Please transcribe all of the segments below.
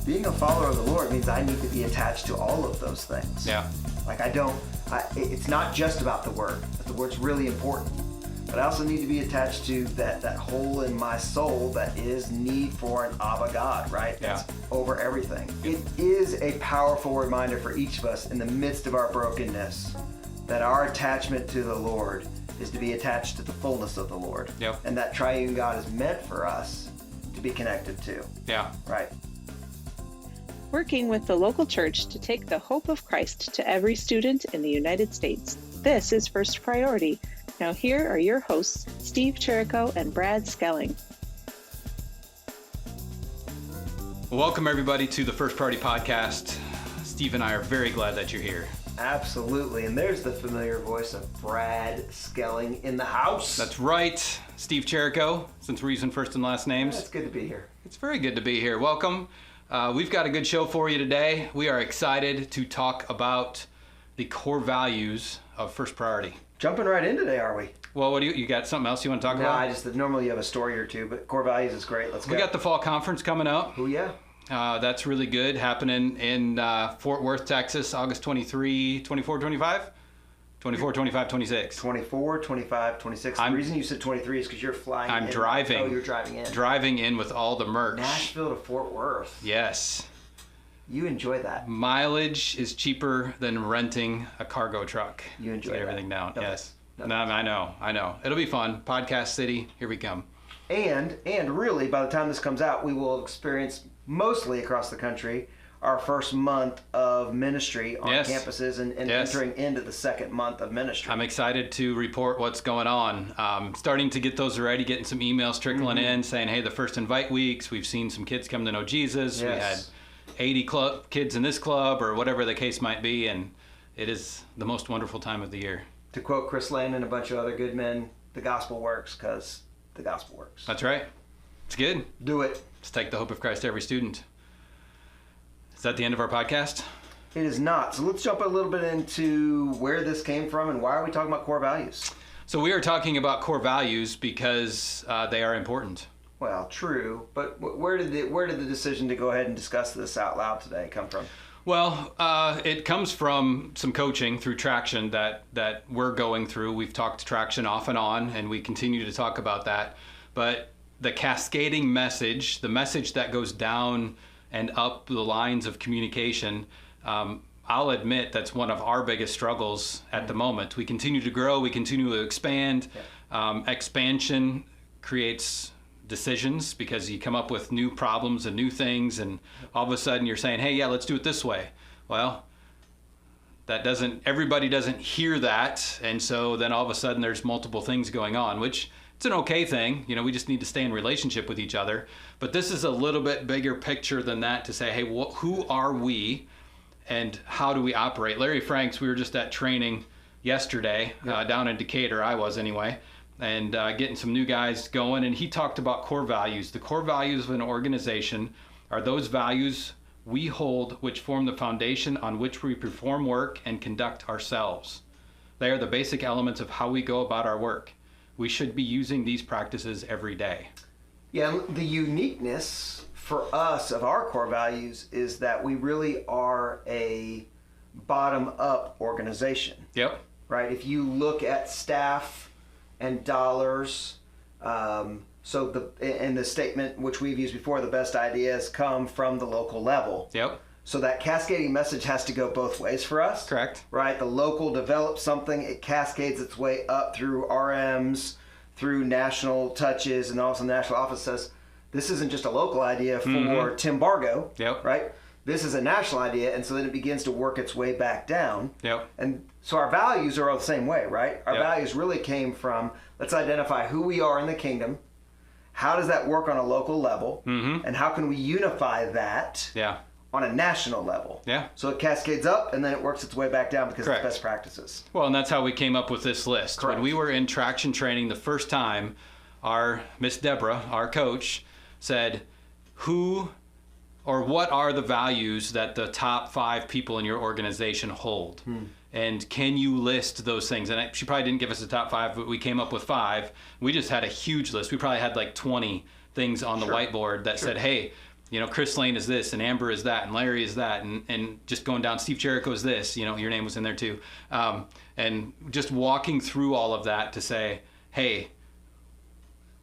being a follower of the Lord means I need to be attached to all of those things. Yeah. Like it's not just about the Word, but the Word's really important. But I also need to be attached to that hole in my soul that is need for an Abba God, right? That's over everything. It is a powerful reminder for each of us in the midst of our brokenness that our attachment to the Lord is to be attached to the fullness of the Lord. Yep. And that triune God is meant for us to be connected to. Yeah. Right. Working with the local church to take the hope of Christ to every student in the United States. This is First Priority. Now here are your hosts, Steve Chirico and Brad Skelling. Welcome everybody to the First Priority Podcast. Steve and I are very glad that you're here. Absolutely. And there's the familiar voice of Brad Skelling in the house. That's right. Steve Chirico, since we're using first and last names. It's good to be here. It's very good to be here. Welcome. We've got a good show for you today. We are excited to talk about the core values of First Priority. Jumping right in today, are we? Well, what do you got something else you want to talk about? No, normally you have a story or two, but core values is great. Let's go. We got the fall conference coming up. Oh, yeah. That's really good. Happening in Fort Worth, Texas, August 23, 24, 25? 24, 25, 26. 24, 25, 26. The reason you said 23 is because you're flying in. I'm driving. Oh, you're driving in. Driving in with all the merch. Nashville to Fort Worth. Yes. You enjoy that. Mileage is cheaper than renting a cargo truck. You enjoy to get everything down. No. Yes. No. No, I know. It'll be fun. Podcast City, here we come. And really, by the time this comes out, we will experience mostly across the country our first month of ministry on campuses and entering into the second month of ministry. I'm excited to report what's going on. Starting to get those ready, getting some emails trickling in saying, hey, the first invite weeks, we've seen some kids come to know Jesus. Yes. We had 80 kids in this club or whatever the case might be, and it is the most wonderful time of the year. To quote Chris Lane and a bunch of other good men, the gospel works because the gospel works. That's right. It's good. Do it. Let's take the hope of Christ to every student. Is that the end of our podcast? It is not. So let's jump a little bit into where this came from and why are we talking about core values? So we are talking about core values because they are important. Well, true, but where did the decision to go ahead and discuss this out loud today come from? Well, it comes from some coaching through Traction that we're going through. We've talked Traction off and on, and we continue to talk about that. But the cascading message, the message that goes down and up the lines of communication, I'll admit that's one of our biggest struggles at the moment. We continue to grow, we continue to expand. Expansion creates decisions because you come up with new problems and new things, and all of a sudden you're saying, hey, yeah, let's do it this way. Well, everybody doesn't hear that, and so then all of a sudden there's multiple things going on, which it's an okay thing. You know, we just need to stay in relationship with each other. But this is a little bit bigger picture than that to say, hey, who are we and how do we operate? Larry Franks, we were just at training yesterday down in Decatur, I was anyway, and getting some new guys going. And he talked about core values. The core values of an organization are those values we hold which form the foundation on which we perform work and conduct ourselves. They are the basic elements of how we go about our work. We should be using these practices every day. Yeah, the uniqueness for us of our core values is that we really are a bottom-up organization. Yep. Right? If you look at staff and dollars, so the statement which we've used before, the best ideas come from the local level. Yep. So that cascading message has to go both ways for us. Correct. Right? The local develops something, it cascades its way up through RMs, through national touches, and also the national office says, this isn't just a local idea for Tim Bargo, right? This is a national idea, and so then it begins to work its way back down. Yep. And so our values are all the same way, right? Our values really came from, let's identify who we are in the kingdom, how does that work on a local level, and how can we unify that on a national level. Yeah. So it cascades up and then it works its way back down because it's best practices. Well, and that's how we came up with this list. Correct. When we were in Traction training the first time, our Miss Deborah, our coach, said, who or what are the values that the top 5 people in your organization hold? And can you list those things? And she probably didn't give us the top 5, but we came up with 5. We just had a huge list. We probably had like 20 things on the whiteboard that said, hey, Chris Lane is this, and Amber is that, and Larry is that, and just going down, Steve Jericho is this, your name was in there too. And just walking through all of that to say, hey,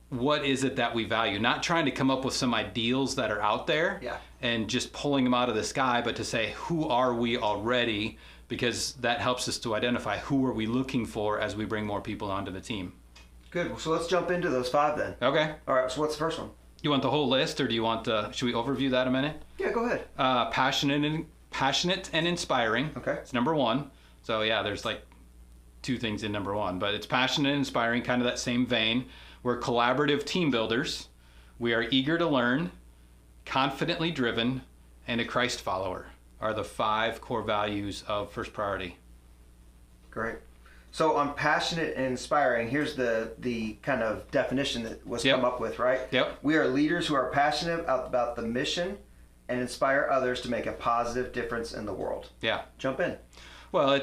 what is it that we value? Not trying to come up with some ideals that are out there and just pulling them out of the sky, but to say, who are we already? Because that helps us to identify who are we looking for as we bring more people onto the team. Good. So let's jump into those 5 then. Okay. All right. So what's the first one? You want the whole list, or do you want should we overview that a minute? Yeah, go ahead. Passionate and inspiring. Okay. It's number 1. So yeah, there's like 2 things in number 1, but it's passionate and inspiring, kind of that same vein. We're collaborative team builders. We are eager to learn, confidently driven, and a Christ follower are the 5 core values of First Priority. Great. So on passionate and inspiring, here's the kind of definition that was come up with, right? Yep. We are leaders who are passionate about the mission and inspire others to make a positive difference in the world. Yeah. Jump in. Well,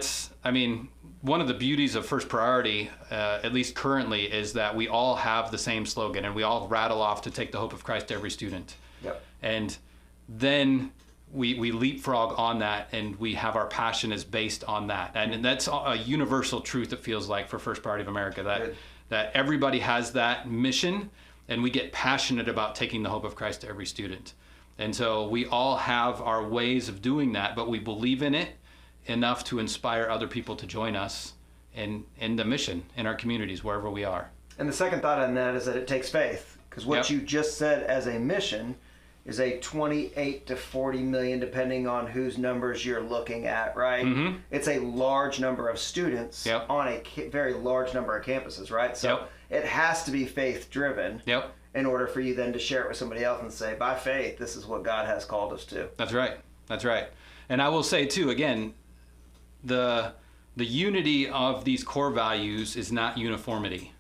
one of the beauties of First Priority, at least currently, is that we all have the same slogan, and we all rattle off to take the hope of Christ to every student. Yep. And then we leapfrog on that, and we have our passion is based on that. And that's a universal truth, it feels like, for First Priority of America, that everybody has that mission, and we get passionate about taking the hope of Christ to every student. And so we all have our ways of doing that, but we believe in it enough to inspire other people to join us in the mission in our communities, wherever we are. And the second thought on that is that it takes faith, because what you just said as a mission is a 28 to 40 million, depending on whose numbers you're looking at, right? Mm-hmm. It's a large number of students on a very large number of campuses, right? So it has to be faith driven in order for you then to share it with somebody else and say, by faith, this is what God has called us to. That's right. That's right. And I will say too, again, the unity of these core values is not uniformity.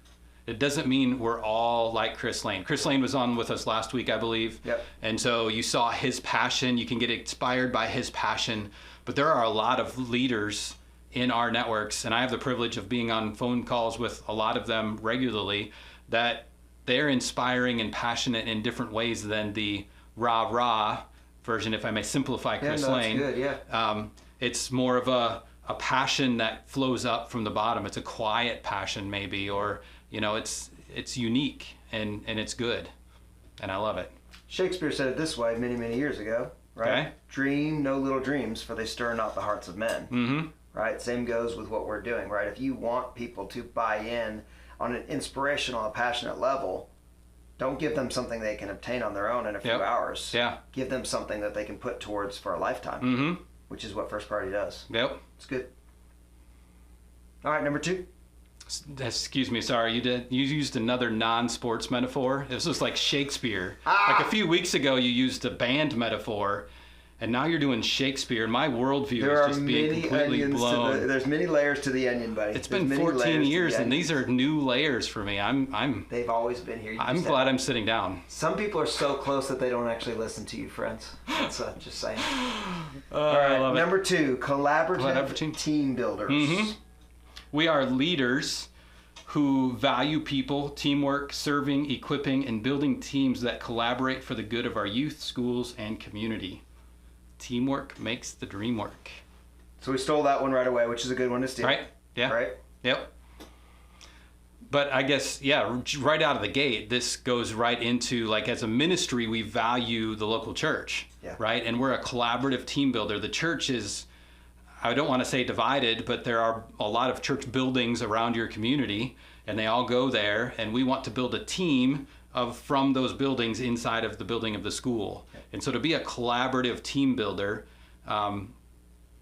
It doesn't mean we're all like Chris Lane. Chris Lane was on with us last week, I believe. Yep. And so you saw his passion. You can get inspired by his passion. But there are a lot of leaders in our networks, and I have the privilege of being on phone calls with a lot of them regularly, that they're inspiring and passionate in different ways than the rah-rah version, if I may simplify Chris Lane. That's good, It's more of a passion that flows up from the bottom. It's a quiet passion maybe, or it's unique and it's good, and I love it. Shakespeare said it this way many, many years ago, right? Okay. Dream no little dreams, for they stir not the hearts of men. Mm-hmm. Right? Same goes with what we're doing, right? If you want people to buy in on an inspirational and passionate level, don't give them something they can obtain on their own in a few hours. Yeah. Give them something that they can put towards for a lifetime, which is what First Priority does. Yep. It's good. All right, number 2. Excuse me, sorry, you used another non-sports metaphor. This was like Shakespeare. Like a few weeks ago you used a band metaphor, and now you're doing Shakespeare, and my worldview is just being completely blown. There's many layers to the onion, buddy. It's been 14 years, and these are new layers for me. They've always been here. I'm glad I'm sitting down. Some people are so close that they don't actually listen to you, friends. That's just saying. All right, number 2, collaborative team builders. Mm-hmm. We are leaders who value people, teamwork, serving, equipping, and building teams that collaborate for the good of our youth, schools, and community. Teamwork makes the dream work. So we stole that one right away, which is a good one to steal. Right? Yeah. Right? Yep. But I guess, right out of the gate, this goes right into, like, as a ministry, we value the local church, right? And we're a collaborative team builder. The church is, I don't want to say divided, but there are a lot of church buildings around your community, and they all go there, and we want to build a team from those buildings inside of the building of the school. And so to be a collaborative team builder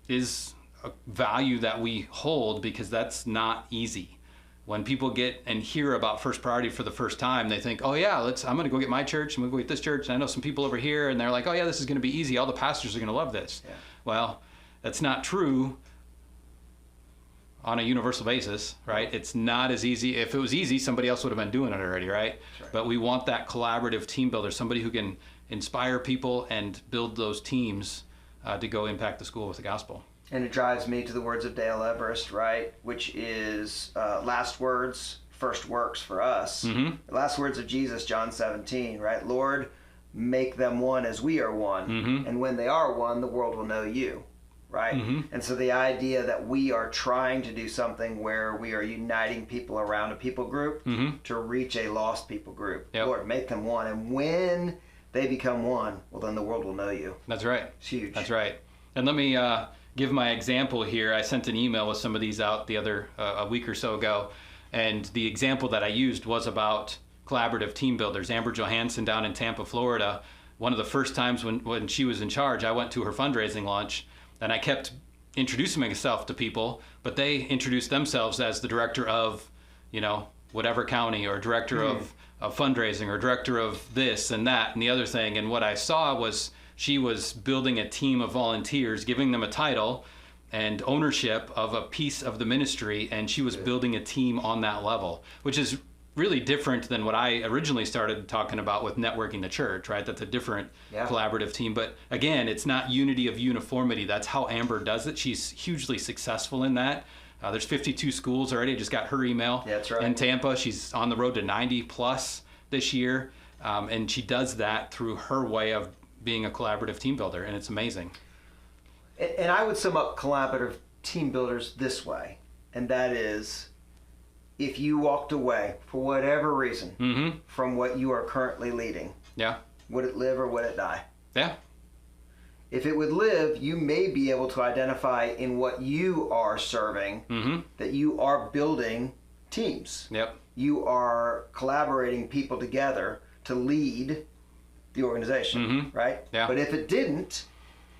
is a value that we hold, because that's not easy. When people get and hear about First Priority for the first time, they think, oh yeah, I'm going to go get my church, I'm going to go get this church, and I know some people over here, and they're like, oh yeah, this is going to be easy, all the pastors are going to love this. Yeah. Well, that's not true on a universal basis, right? It's not as easy. If it was easy, somebody else would have been doing it already, right? But we want that collaborative team builder, somebody who can inspire people and build those teams to go impact the school with the gospel. And it drives me to the words of Dale Everest, right? Which is last words, first works for us. Mm-hmm. The last words of Jesus, John 17, right? Lord, make them one as we are one. Mm-hmm. And when they are one, the world will know you, right? Mm-hmm. And so the idea that we are trying to do something where we are uniting people around a people group Mm-hmm. to reach a lost people group. Yep. Lord, make them one. And when they become one, well, then the world will know you. That's right. It's huge. That's right. And let me give my example here. I sent an email with some of these out the other a week or so ago, and the example that I used was about collaborative team builders. Amber Johansson down in Tampa, Florida. One of the first times when she was in charge, I went to her fundraising lunch, and I kept introducing myself to people, but they introduced themselves as the director of, whatever county, or director of fundraising, or director of this and that and the other thing. And what I saw was she was building a team of volunteers, giving them a title and ownership of a piece of the ministry, and she was building a team on that level, which is really different than what I originally started talking about with networking the church, right? That's a different collaborative team. But again, it's not unity of uniformity. That's how Amber does it. She's hugely successful in that. There's 52 schools already. I just got her email. That's right. In Tampa. She's on the road to 90 plus this year. And she does that through her way of being a collaborative team builder. And it's amazing. And I would sum up collaborative team builders this way, and that is, if you walked away for whatever reason Mm-hmm. from what you are currently leading, Yeah. would it live or would it die? Yeah. If it would live, you may be able to identify in what you are serving Mm-hmm. that you are building teams. Yep. You are collaborating people together to lead the organization, Mm-hmm. right? Yeah. But if it didn't,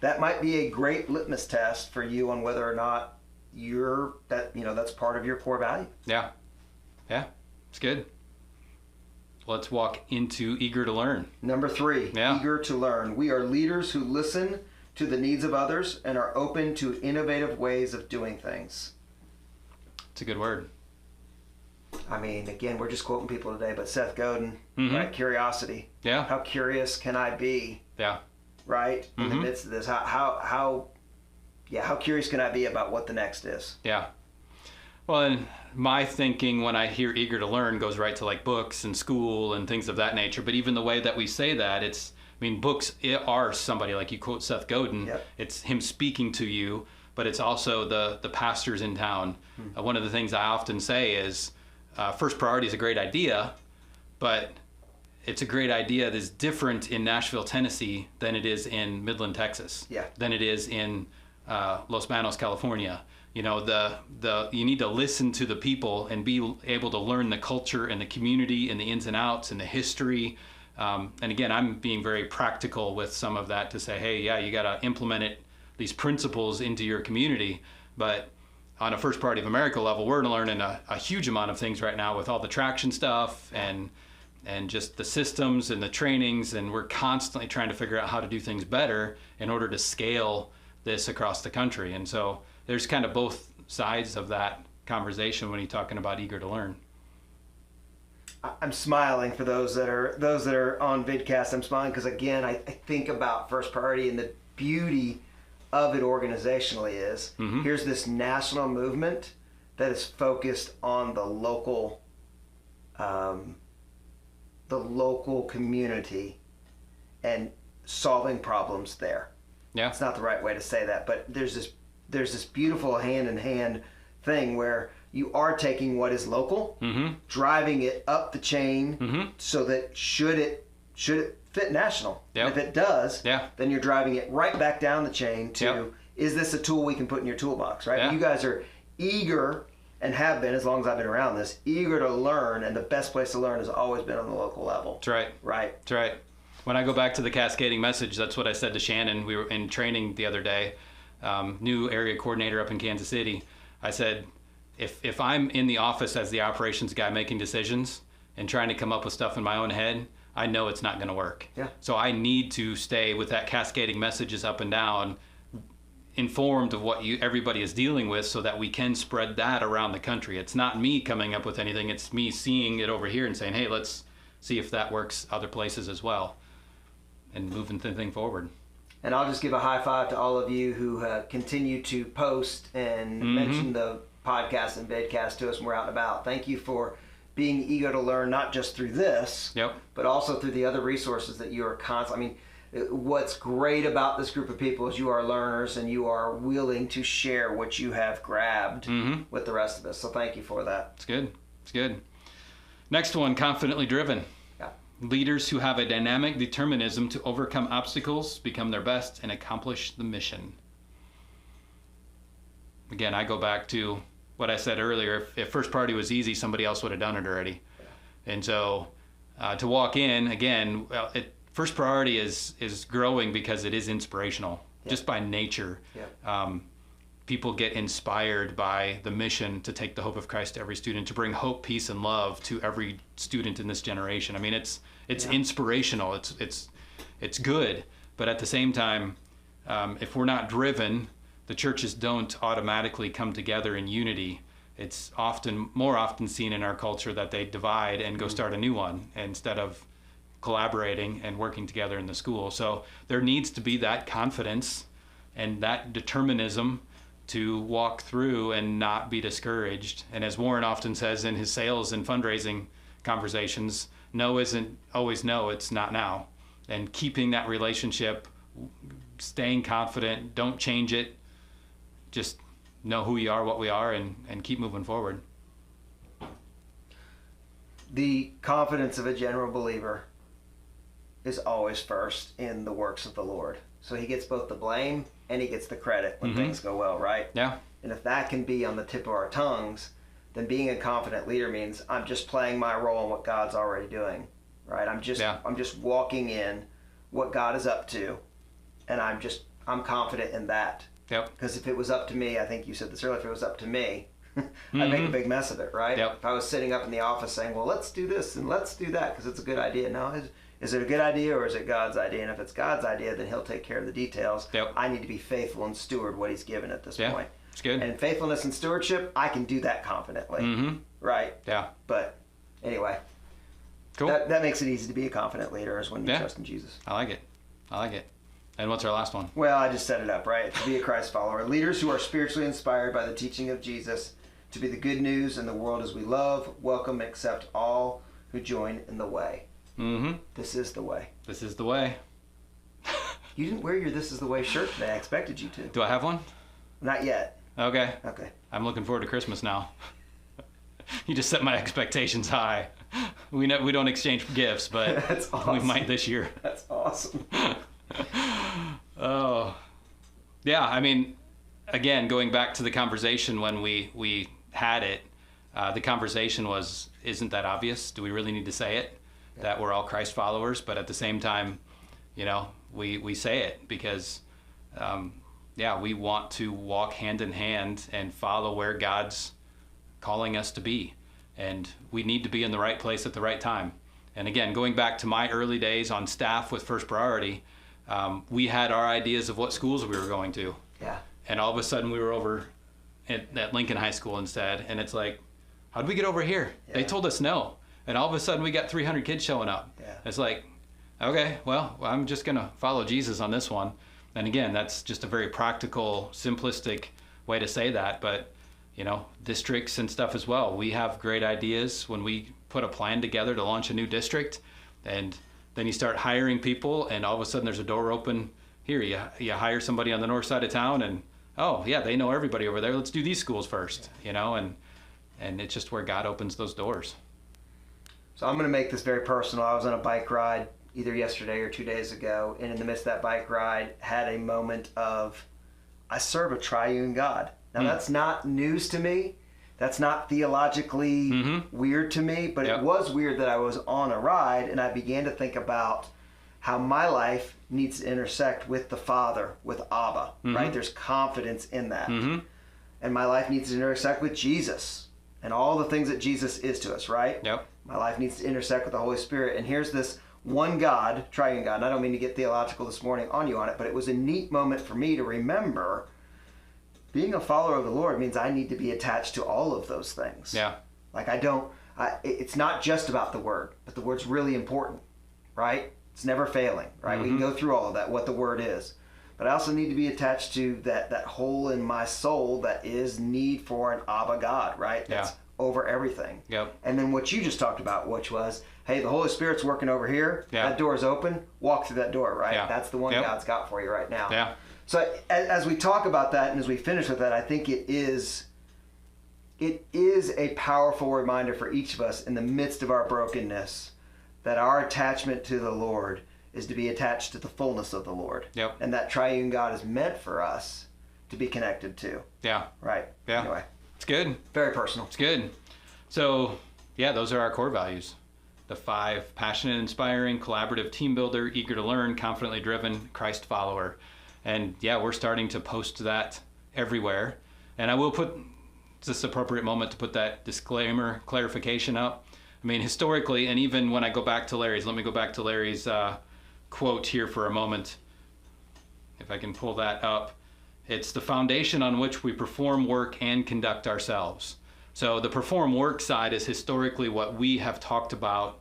that might be a great litmus test for you on whether or not that's part of your core value. Yeah. Yeah. It's good. Let's walk into eager to learn. Number 3, Yeah. eager to learn. We are leaders who listen to the needs of others and are open to innovative ways of doing things. It's a good word. I mean, again, we're just quoting people today, but Seth Godin, Mhm. right? Curiosity. Yeah. How curious can I be, Yeah. right? In the Mhm. midst of this, how curious can I be about what the next is? Yeah. Well, and my thinking when I hear eager to learn goes right to like books and school and things of that nature. But even the way that we say that, books are somebody, like you quote Seth Godin. Yep. It's him speaking to you, but it's also the pastors in town. One of the things I often say is first priority is a great idea, but it's a great idea that's different in Nashville, Tennessee than it is in Midland, Texas. Yeah. Than it is in Los Banos, California. You need to listen to the people and be able to learn the culture and the community and the ins and outs and the history. And again, I'm being very practical with some of that to say, hey, yeah, you got to implement these principles into your community. But on a First Party of America level, we're learning a huge amount of things right now with all the traction stuff and just the systems and the trainings. And we're constantly trying to figure out how to do things better in order to scale this across the country. And so there's kind of both sides of that conversation when you're talking about eager to learn. I'm smiling for those that are on vidcast. I'm smiling because, again, I think about First Priority, and the beauty of it organizationally is here's this national movement that is focused on the local community and solving problems there. Yeah. It's not the right way to say that, but there's this beautiful hand-in-hand thing where you are taking what is local, driving it up the chain so that should it fit national. Yep. If it does, Yeah. then you're driving it right back down the chain to, Yep. is this a tool we can put in your toolbox, right? Yeah. You guys are eager, and have been as long as I've been around this, eager to learn, and the best place to learn has always been on the local level. That's right. Right. That's right. When I go back to the cascading message, that's what I said to Shannon. We were in training the other day, new area coordinator up in Kansas City. I said, if I'm in the office as the operations guy making decisions and trying to come up with stuff in my own head, I know it's not going to work. Yeah. So I need to stay with that cascading messages up and down, informed of what everybody is dealing with, so that we can spread that around the country. It's not me coming up with anything. It's me seeing it over here and saying, hey, let's see if that works other places as well, and moving the thing forward. And I'll just give a high five to all of you who continue to post and mention the podcast and vidcast to us when we're out and about. Thank you for being eager to learn, not just through this, Yep. but also through the other resources that you are constantly. I mean, what's great about this group of people is you are learners and you are willing to share what you have grabbed with the rest of us. So thank you for that. It's good. It's good. Next one, confidently driven. Yeah. Leaders who have a dynamic determinism to overcome obstacles, become their best, and accomplish the mission. Again, I go back to what I said earlier. If first priority was easy, somebody else would have done it already. Yeah. And so to walk in, again, first priority is growing because it is inspirational, just by nature. Yeah. People get inspired by the mission to take the hope of Christ to every student, to bring hope, peace, and love to every student in this generation. I mean, it's inspirational. It's good, but at the same time, if we're not driven, the churches don't automatically come together in unity. It's more often seen in our culture that they divide and go start a new one instead of collaborating and working together in the school. So there needs to be that confidence and that determinism to walk through and not be discouraged. And as Warren often says in his sales and fundraising conversations, no isn't always no, it's not now. And keeping that relationship, staying confident, don't change it, just know who you are, what we are, and keep moving forward. The confidence of a general believer is always first in the works of the Lord. So he gets both the blame and he gets the credit when things go well, right? Yeah. And if that can be on the tip of our tongues, then being a confident leader means I'm just playing my role in what God's already doing, right? I'm just walking in what God is up to, and I'm confident in that. Yep. Because if it was up to me, I think you said this earlier, if it was up to me, I'd make a big mess of it, right? Yep. If I was sitting up in the office saying, well, let's do this and let's do that because it's a good idea. No, is it a good idea or is it God's idea? And if it's God's idea, then he'll take care of the details. Yep. I need to be faithful and steward what he's given at this point. It's good. And faithfulness and stewardship, I can do that confidently, right? Yeah. But anyway, Cool. that makes it easy to be a confident leader is when you Yeah. trust in Jesus. I like it. And what's our last one? Well, I just set it up, right? To be a Christ follower. Leaders who are spiritually inspired by the teaching of Jesus to be the good news in the world as we love, welcome, and accept all who join in the way. This is the way. This is the way. You didn't wear your This is the way shirt today. I expected you to. Do I have one? Not yet. Okay. Okay. I'm looking forward to Christmas now. You just set my expectations high. We don't exchange gifts, but That's awesome. we might this year. That's awesome. Oh, yeah. I mean, again, going back to the conversation when we had it, the conversation was, isn't that obvious? Do we really need to say it? Yeah. That we're all Christ followers, but at the same time, we say it because, we want to walk hand in hand and follow where God's calling us to be. And we need to be in the right place at the right time. And again, going back to my early days on staff with First Priority, we had our ideas of what schools we were going to. Yeah. And all of a sudden we were over at Lincoln High School instead. And it's like, how'd we get over here? Yeah. They told us no. And all of a sudden we got 300 kids showing up. Yeah. It's like, okay, well, I'm just going to follow Jesus on this one. And again, that's just a very practical, simplistic way to say that. But, districts and stuff as well. We have great ideas when we put a plan together to launch a new district. And then you start hiring people, and all of a sudden there's a door open here. You hire somebody on the north side of town, and oh yeah, they know everybody over there. Let's do these schools first, and it's just where God opens those doors. So I'm going to make this very personal. I was on a bike ride either yesterday or 2 days ago, and in the midst of that bike ride, had a moment of, I serve a triune God. Now that's not news to me. That's not theologically weird to me, but It was weird that I was on a ride and I began to think about how my life needs to intersect with the Father, with Abba, right? There's confidence in that. And my life needs to intersect with Jesus and all the things that Jesus is to us, right? Yep. My life needs to intersect with the Holy Spirit. And here's this one God, triune God, and I don't mean to get theological this morning on you on it, but it was a neat moment for me to remember being a follower of the Lord means I need to be attached to all of those things. Yeah. Like it's not just about the Word, but the Word's really important, right? It's never failing, right? We can go through all of that, what the Word is. But I also need to be attached to that hole in my soul that is need for an Abba God, right? That's over everything. Yep. And then what you just talked about, which was, hey, the Holy Spirit's working over here. Yeah. That door is open. Walk through that door, right? Yeah. That's the one Yep. God's got for you right now. Yeah. So as we talk about that and as we finish with that, I think it is a powerful reminder for each of us in the midst of our brokenness that our attachment to the Lord is to be attached to the fullness of the Lord. Yep. And that triune God is meant for us to be connected to. Yeah. Right. Yeah. Anyway, It's good. very personal. It's good. So, yeah, those are our core values. The 5: passionate, inspiring, collaborative, team builder, eager to learn, confidently driven, Christ follower. And yeah, we're starting to post that everywhere. And I will put this appropriate moment to put that disclaimer clarification up. I mean, historically, and even when I go back to Larry's, let me go back to Larry's quote here for a moment. If I can pull that up. It's the foundation on which we perform work and conduct ourselves. So the perform work side is historically what we have talked about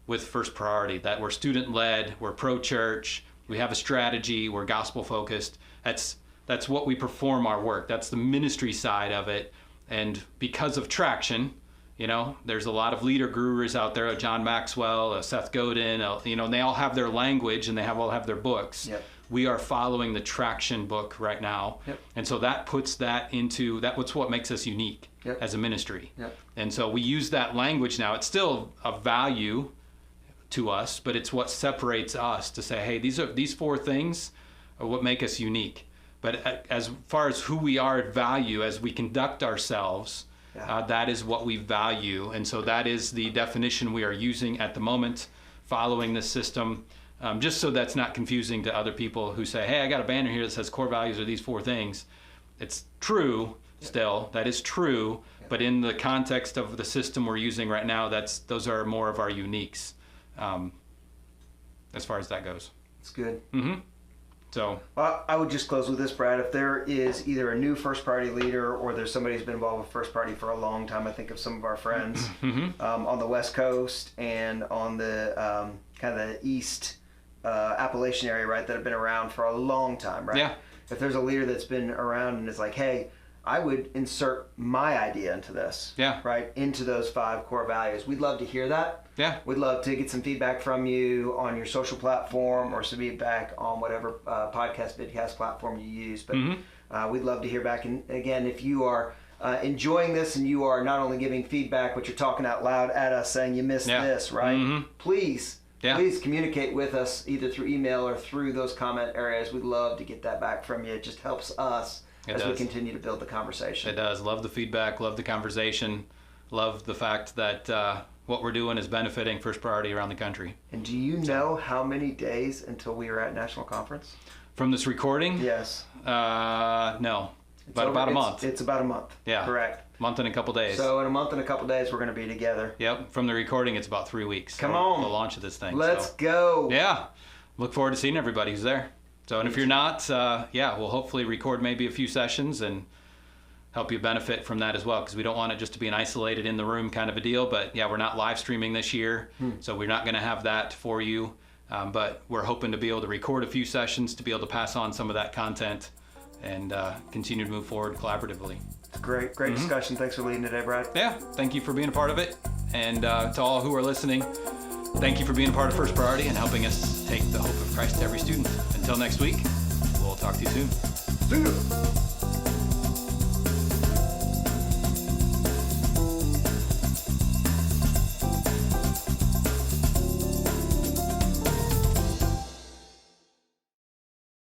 with First Priority, that we're student-led, we're pro-church, we have a strategy, we're gospel-focused. That's what we perform our work. That's the ministry side of it. And because of traction, there's a lot of leader gurus out there, John Maxwell, Seth Godin, and they all have their language and they all have their books. Yep. We are following the traction book right now. Yep. And so that puts that into, that's what makes us unique Yep. as a ministry. Yep. And so we use that language now. It's still a value to us, but it's what separates us to say, hey, these 4 things are what make us unique. But as far as who we are at value, as we conduct ourselves, that is what we value. And so that is the definition we are using at the moment, following this system. Just so that's not confusing to other people who say, hey, I got a banner here that says core values are these 4 things. It's true still, that is true, but in the context of the system we're using right now, those are more of our uniques as far as that goes. It's good. Mm-hmm. So Well, I would just close with this, Brad. If there is either a new First Priority leader or there's somebody who's been involved with First Priority for a long time, I think of some of our friends on the West Coast and on the kind of the East Appalachian area, right, that have been around for a long time, right? Yeah. If there's a leader that's been around and is like, hey, I would insert my idea into this, right, into those 5 core values. We'd love to hear that. Yeah. We'd love to get some feedback from you on your social platform or some feedback on whatever vidcast platform you use. But we'd love to hear back. And again, if you are enjoying this and you are not only giving feedback, but you're talking out loud at us saying you missed this, right? Please communicate with us either through email or through those comment areas. We'd love to get that back from you. It just helps us as we continue to build the conversation. It does. Love the feedback, love the conversation, love the fact that what we're doing is benefiting First Priority around the country. And do you know how many days until we are at National Conference? From this recording? Yes. No. About a month. It's about a month. Yeah. Correct. Month and a couple days. So in a month and a couple days, we're going to be together. Yep. From the recording, it's about 3 weeks. Come on. The launch of this thing. Let's go. Yeah. Look forward to seeing everybody who's there. So, and if you're not, we'll hopefully record maybe a few sessions and help you benefit from that as well, because we don't want it just to be an isolated in the room kind of a deal. But yeah, we're not live streaming this year, so we're not going to have that for you. But we're hoping to be able to record a few sessions to be able to pass on some of that content and continue to move forward collaboratively. Great discussion. Thanks for leading today, Brad. Yeah, thank you for being a part of it. And to all who are listening, thank you for being a part of First Priority and helping us take the hope of Christ to every student. Until next week, we'll talk to you soon. See you.